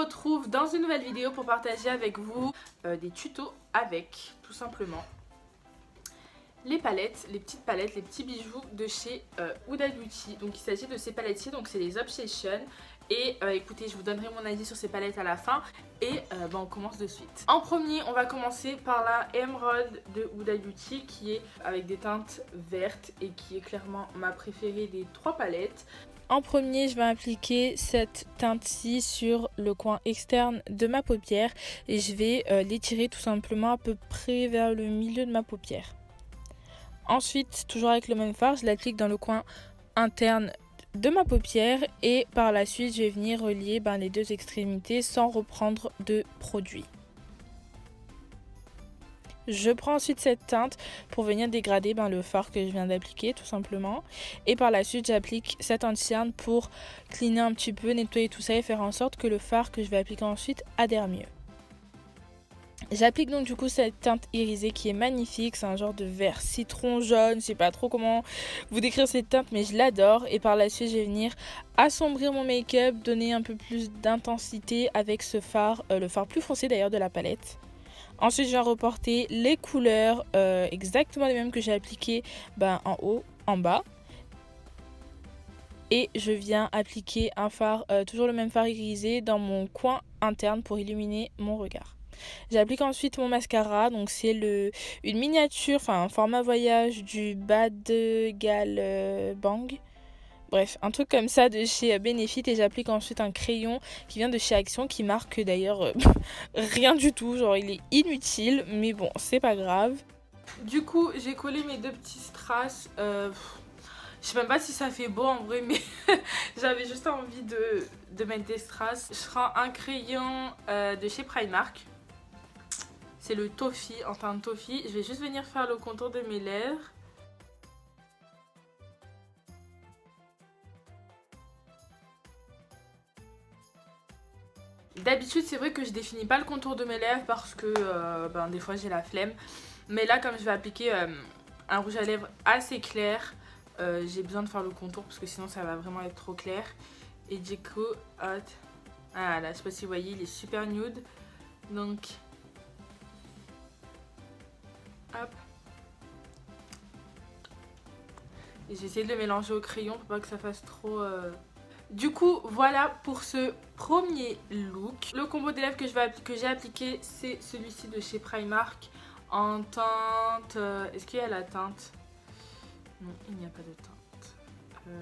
retrouve dans une nouvelle vidéo pour partager avec vous des tutos avec, tout simplement, les palettes, les petites palettes, les petits bijoux de chez Huda Beauty. Donc il s'agit de ces palettes-ci, donc c'est les Obsession. Et écoutez, je vous donnerai mon avis sur ces palettes à la fin. Et on commence de suite. En premier, on va commencer par la Emerald de Huda Beauty, qui est avec des teintes vertes et qui est clairement ma préférée des trois palettes. En premier, je vais appliquer cette teinte-ci sur le coin externe de ma paupière et je vais l'étirer tout simplement à peu près vers le milieu de ma paupière. Ensuite, toujours avec le même fard, je l'applique dans le coin interne de ma paupière et par la suite, je vais venir relier les deux extrémités sans reprendre de produit. Je prends ensuite cette teinte pour venir dégrader le fard que je viens d'appliquer tout simplement. Et par la suite, j'applique cette anti-cerne pour cleaner un petit peu, nettoyer tout ça et faire en sorte que le fard que je vais appliquer ensuite adhère mieux. J'applique donc du coup cette teinte irisée qui est magnifique, c'est un genre de vert citron jaune, je sais pas trop comment vous décrire cette teinte mais je l'adore. Et par la suite je vais venir assombrir mon make-up, donner un peu plus d'intensité avec ce fard, le fard plus foncé d'ailleurs de la palette. Ensuite je viens reporter les couleurs exactement les mêmes que j'ai appliquées en haut, en bas. Et je viens appliquer un fard, toujours le même fard irisé dans mon coin interne pour illuminer mon regard. J'applique ensuite mon mascara, donc c'est une miniature, un format voyage du Bad Gal Bang. Bref, un truc comme ça de chez Benefit et j'applique ensuite un crayon qui vient de chez Action qui marque d'ailleurs rien du tout, genre il est inutile, mais bon, c'est pas grave. Du coup, j'ai collé mes deux petits strass. Je sais même pas si ça fait beau en vrai, mais j'avais juste envie de mettre des strass. Je prends un crayon de chez Primark. C'est le Toffee, en teinte Toffee. Je vais juste venir faire le contour de mes lèvres. D'habitude, c'est vrai que je définis pas le contour de mes lèvres parce que des fois j'ai la flemme. Mais là, comme je vais appliquer un rouge à lèvres assez clair, j'ai besoin de faire le contour parce que sinon ça va vraiment être trop clair. Et du coup, voilà, je sais pas si vous voyez, il est super nude. Donc, hop. Et j'ai essayé de le mélanger au crayon pour pas que ça fasse trop... Du coup, voilà pour ce premier look. Le combo des lèvres que j'ai appliqué, c'est celui-ci de chez Primark en teinte... Est-ce qu'il y a la teinte? Non, il n'y a pas de teinte.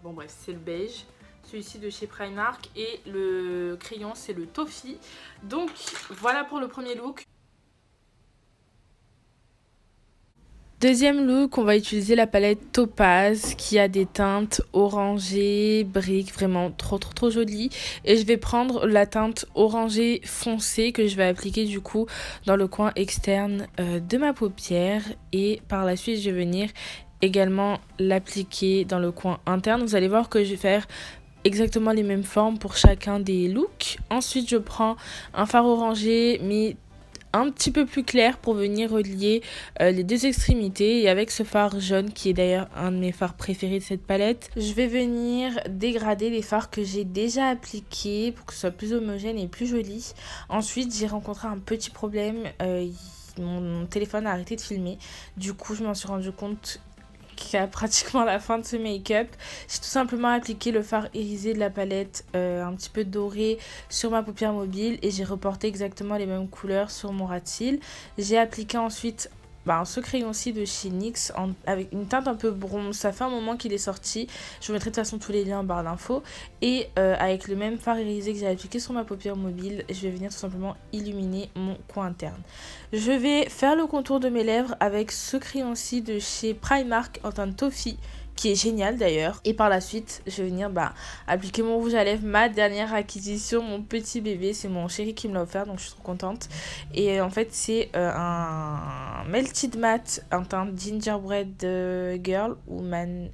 Bon bref, c'est le beige. Celui-ci de chez Primark et le crayon, c'est le Toffee. Donc voilà pour le premier look. Deuxième look, on va utiliser la palette Topaz qui a des teintes orangées, briques, vraiment trop jolies. Et je vais prendre la teinte orangée foncée que je vais appliquer du coup dans le coin externe de ma paupière. Et par la suite, je vais venir également l'appliquer dans le coin interne. Vous allez voir que je vais faire exactement les mêmes formes pour chacun des looks. Ensuite, je prends un fard orangé mais un petit peu plus clair pour venir relier les deux extrémités et avec ce fard jaune qui est d'ailleurs un de mes fards préférés de cette palette, je vais venir dégrader les fards que j'ai déjà appliqués pour que ce soit plus homogène et plus joli. Ensuite j'ai rencontré un petit problème, mon téléphone a arrêté de filmer, du coup je m'en suis rendu compte qu'à pratiquement la fin de ce make-up, j'ai tout simplement appliqué le fard irisé de la palette un petit peu doré sur ma paupière mobile et j'ai reporté exactement les mêmes couleurs sur mon ras de cils. J'ai appliqué ensuite ce crayon-ci de chez NYX avec une teinte un peu bronze. Ça fait un moment qu'il est sorti. Je vous mettrai de toute façon tous les liens en barre d'infos. Et avec le même fard irisé que j'ai appliqué sur ma paupière mobile, je vais venir tout simplement illuminer mon coin interne. Je vais faire le contour de mes lèvres avec ce crayon-ci de chez Primark en teinte Toffee, qui est génial d'ailleurs. Et par la suite, je vais venir appliquer mon rouge à lèvres, ma dernière acquisition, mon petit bébé. C'est mon chéri qui me l'a offert, donc je suis trop contente. Et en fait, c'est un Melted Matte en teinte Gingerbread Girl ou Man,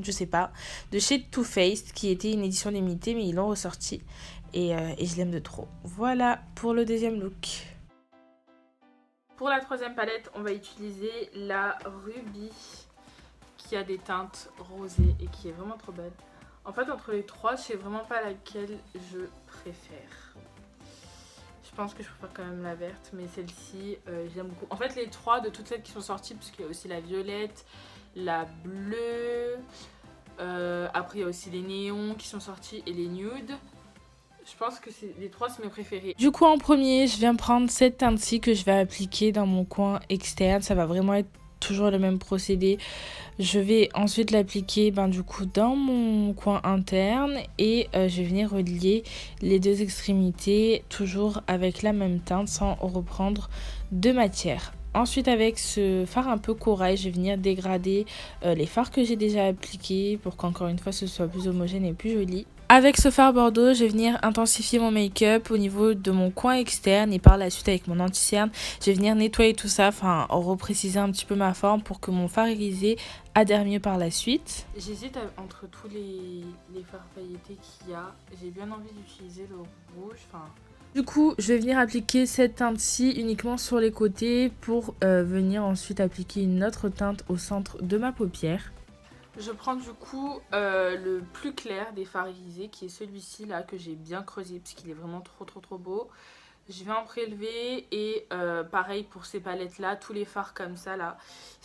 je sais pas, de chez Too Faced, qui était une édition limitée, mais ils l'ont ressorti. Et je l'aime de trop. Voilà pour le deuxième look. Pour la troisième palette, on va utiliser la Ruby qui a des teintes rosées et qui est vraiment trop belle. En fait, entre les trois, je sais vraiment pas laquelle je préfère. Je pense que je préfère quand même la verte, mais celle-ci, j'aime beaucoup. En fait, les trois de toutes celles qui sont sorties, parce qu'il y a aussi la violette, la bleue, après il y a aussi les néons qui sont sortis et les nudes. Je pense que les trois, c'est mes préférés. Du coup, en premier, je viens prendre cette teinte-ci que je vais appliquer dans mon coin externe. Ça va vraiment être toujours le même procédé. Je vais ensuite l'appliquer du coup dans mon coin interne et je vais venir relier les deux extrémités toujours avec la même teinte sans reprendre de matière. Ensuite, avec ce fard un peu corail, je vais venir dégrader les fards que j'ai déjà appliqués pour qu'encore une fois ce soit plus homogène et plus joli. Avec ce fard bordeaux, je vais venir intensifier mon make-up au niveau de mon coin externe et par la suite avec mon anti-cerne, je vais venir nettoyer tout ça, repréciser un petit peu ma forme pour que mon fard irisé adhère mieux par la suite. J'hésite entre tous les fards pailletés qu'il y a. J'ai bien envie d'utiliser le rouge. Du coup, je vais venir appliquer cette teinte-ci uniquement sur les côtés pour venir ensuite appliquer une autre teinte au centre de ma paupière. Je prends du coup le plus clair des fards irisés qui est celui-ci là que j'ai bien creusé parce qu'il est vraiment trop beau. Je vais en prélever et pareil pour ces palettes là, tous les fards comme ça là.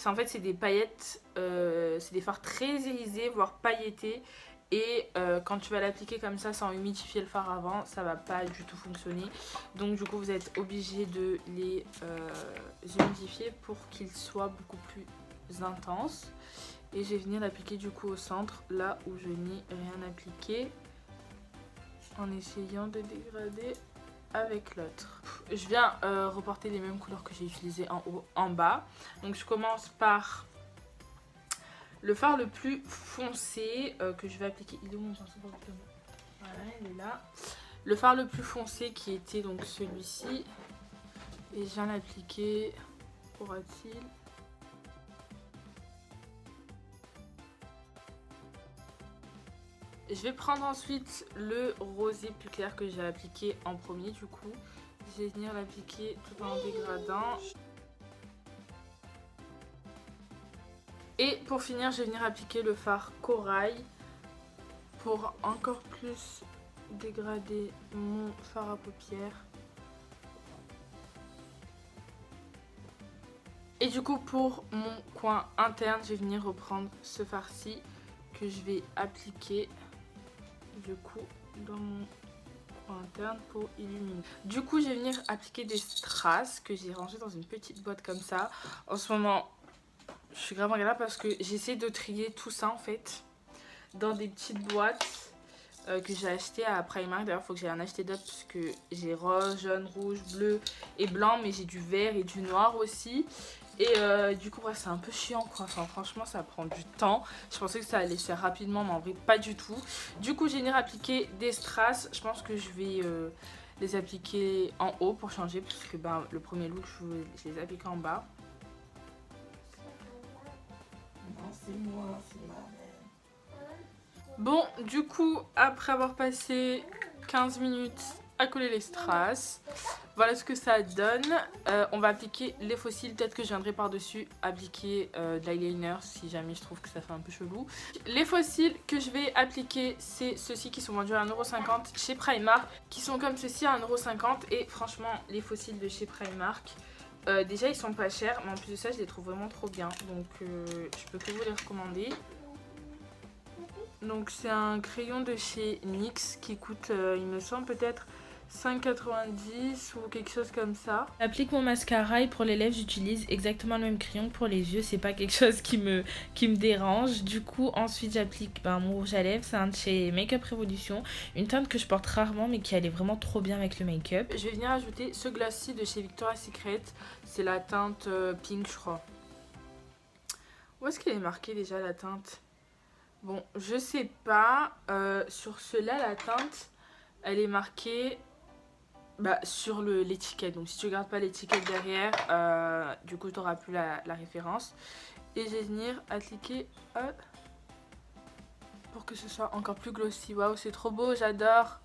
En fait c'est des paillettes, c'est des fards très irisés voire pailletés. Et quand tu vas l'appliquer comme ça sans humidifier le fard avant, ça va pas du tout fonctionner. Donc du coup vous êtes obligé de les humidifier pour qu'ils soient beaucoup plus intenses. Et je vais venir l'appliquer du coup au centre, là où je n'ai rien appliqué, en essayant de dégrader avec l'autre. Je viens reporter les mêmes couleurs que j'ai utilisées en haut, en bas. Donc je commence par le fard le plus foncé que je vais appliquer. Il est où mon pinceau? Voilà, il est là. Le fard le plus foncé qui était donc celui-ci. Et je viens l'appliquer au ras-de-cils. Je vais prendre ensuite le rosé plus clair que j'ai appliqué en premier du coup. Je vais venir l'appliquer tout en dégradant. Et pour finir, je vais venir appliquer le fard corail pour encore plus dégrader mon fard à paupières. Et du coup pour mon coin interne, je vais venir reprendre ce fard-ci que je vais appliquer du coup dans mon coin interne pour illuminer. Du coup je vais venir appliquer des strass que j'ai rangé dans une petite boîte comme ça. En ce moment je suis grave en galère parce que j'essaie de trier tout ça en fait dans des petites boîtes que j'ai acheté à Primark. D'ailleurs il faut que j'aille en acheter d'autres parce que j'ai rose, jaune, rouge, bleu et blanc, mais j'ai du vert et du noir aussi. Et du coup ouais, c'est un peu chiant quoi, franchement ça prend du temps. Je pensais que ça allait se faire rapidement mais en vrai pas du tout. Du coup j'ai venir appliquer des strass. Je pense que je vais les appliquer en haut pour changer parce que le premier look je les applique en bas. Non c'est moi, c'est ma mère. Bon du coup après avoir passé 15 minutes à coller les strass, voilà ce que ça donne. On va appliquer les fossiles. Peut-être que je viendrai par-dessus appliquer de l'eyeliner si jamais je trouve que ça fait un peu chelou. Les fossiles que je vais appliquer, c'est ceux-ci qui sont vendus à 1,50€ chez Primark. Qui sont comme ceci à 1,50€. Et franchement, les fossiles de chez Primark, déjà ils sont pas chers. Mais en plus de ça, je les trouve vraiment trop bien. Donc je peux que vous les recommander. Donc c'est un crayon de chez NYX qui coûte, il me semble, peut-être 5,90 ou quelque chose comme ça. J'applique mon mascara et pour les lèvres j'utilise exactement le même crayon que pour les yeux, c'est pas quelque chose qui me dérange. Du coup ensuite j'applique mon rouge à lèvres, c'est un de chez Make Up Revolution, une teinte que je porte rarement mais qui allait vraiment trop bien avec le make-up. Je vais venir ajouter ce gloss-ci de chez Victoria's Secret, c'est la teinte pink je crois. Où est-ce qu'elle est marquée déjà la teinte? Bon je sais pas, sur ceux-là la teinte elle est marquée sur l'étiquette. Donc si tu regardes pas l'étiquette derrière, du coup tu n'auras plus la référence. Et je vais venir appliquer pour que ce soit encore plus glossy. Waouh, c'est trop beau, j'adore.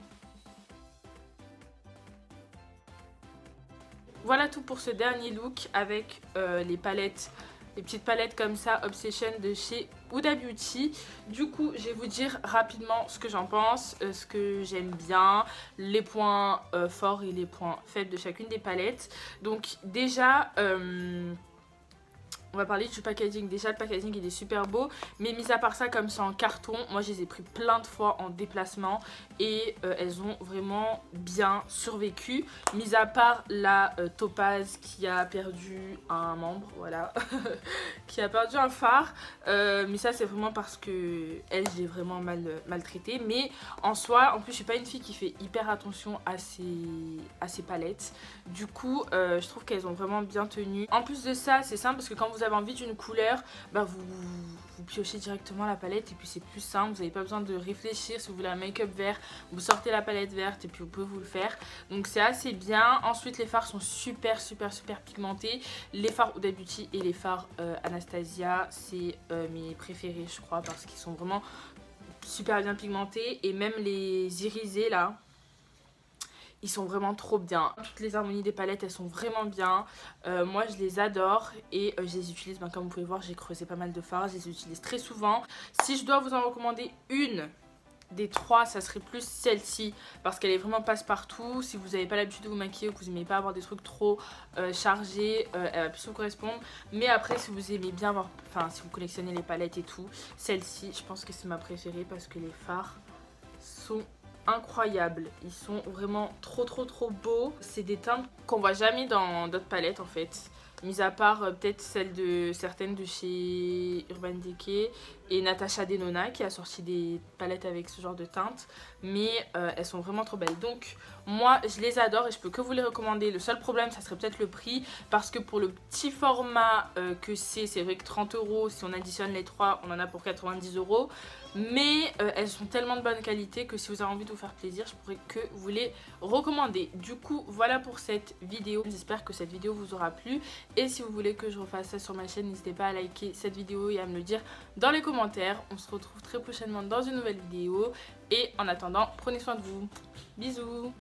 Voilà tout pour ce dernier look avec les palettes les petites palettes comme ça Obsession de chez Huda Beauty. Du coup je vais vous dire rapidement ce que j'en pense, ce que j'aime bien, les points forts et les points faibles de chacune des palettes. Donc déjà on va parler du packaging. Déjà, le packaging il est super beau, mais mis à part ça, comme c'est en carton, moi je les ai pris plein de fois en déplacement et elles ont vraiment bien survécu. Mis à part la Topaz qui a perdu un membre, voilà, qui a perdu un phare, mais ça c'est vraiment parce que elle, j'ai vraiment maltraité. Mais en soi, en plus, je suis pas une fille qui fait hyper attention à ses palettes. Du coup, je trouve qu'elles ont vraiment bien tenu. En plus de ça, c'est simple parce que quand vous avez envie d'une couleur, bah vous piochez directement la palette et puis c'est plus simple. Vous n'avez pas besoin de réfléchir. Si vous voulez un make-up vert, vous sortez la palette verte et puis vous pouvez vous le faire. Donc c'est assez bien. Ensuite, les fards sont super pigmentés. Les fards Huda Beauty et les fards Anastasia, c'est mes préférés, je crois, parce qu'ils sont vraiment super bien pigmentés. Et même les irisés là, ils sont vraiment trop bien. Toutes les harmonies des palettes, elles sont vraiment bien. Moi, je les adore et je les utilise. Comme vous pouvez voir, j'ai creusé pas mal de fards. Je les utilise très souvent. Si je dois vous en recommander une des trois, ça serait plus celle-ci parce qu'elle est vraiment passe-partout. Si vous n'avez pas l'habitude de vous maquiller ou que vous n'aimez pas avoir des trucs trop chargés, elle va plus vous correspondre. Mais après, si vous aimez bien avoir, enfin, si vous collectionnez les palettes et tout, celle-ci, je pense que c'est ma préférée parce que les fards sont incroyables. Ils sont vraiment trop beaux. C'est des teintes qu'on voit jamais dans d'autres palettes en fait. Mis à part peut-être certaines de chez Urban Decay et Natasha Denona qui a sorti des palettes avec ce genre de teintes. Mais elles sont vraiment trop belles. Donc moi je les adore et je peux que vous les recommander. Le seul problème ça serait peut-être le prix. Parce que pour le petit format que c'est vrai que 30 €, si on additionne les trois on en a pour 90 €. Mais elles sont tellement de bonne qualité que si vous avez envie de vous faire plaisir, je pourrais que vous les recommander. Du coup, voilà pour cette vidéo. J'espère que cette vidéo vous aura plu. Et si vous voulez que je refasse ça sur ma chaîne, n'hésitez pas à liker cette vidéo et à me le dire dans les commentaires. On se retrouve très prochainement dans une nouvelle vidéo. Et en attendant, prenez soin de vous. Bisous!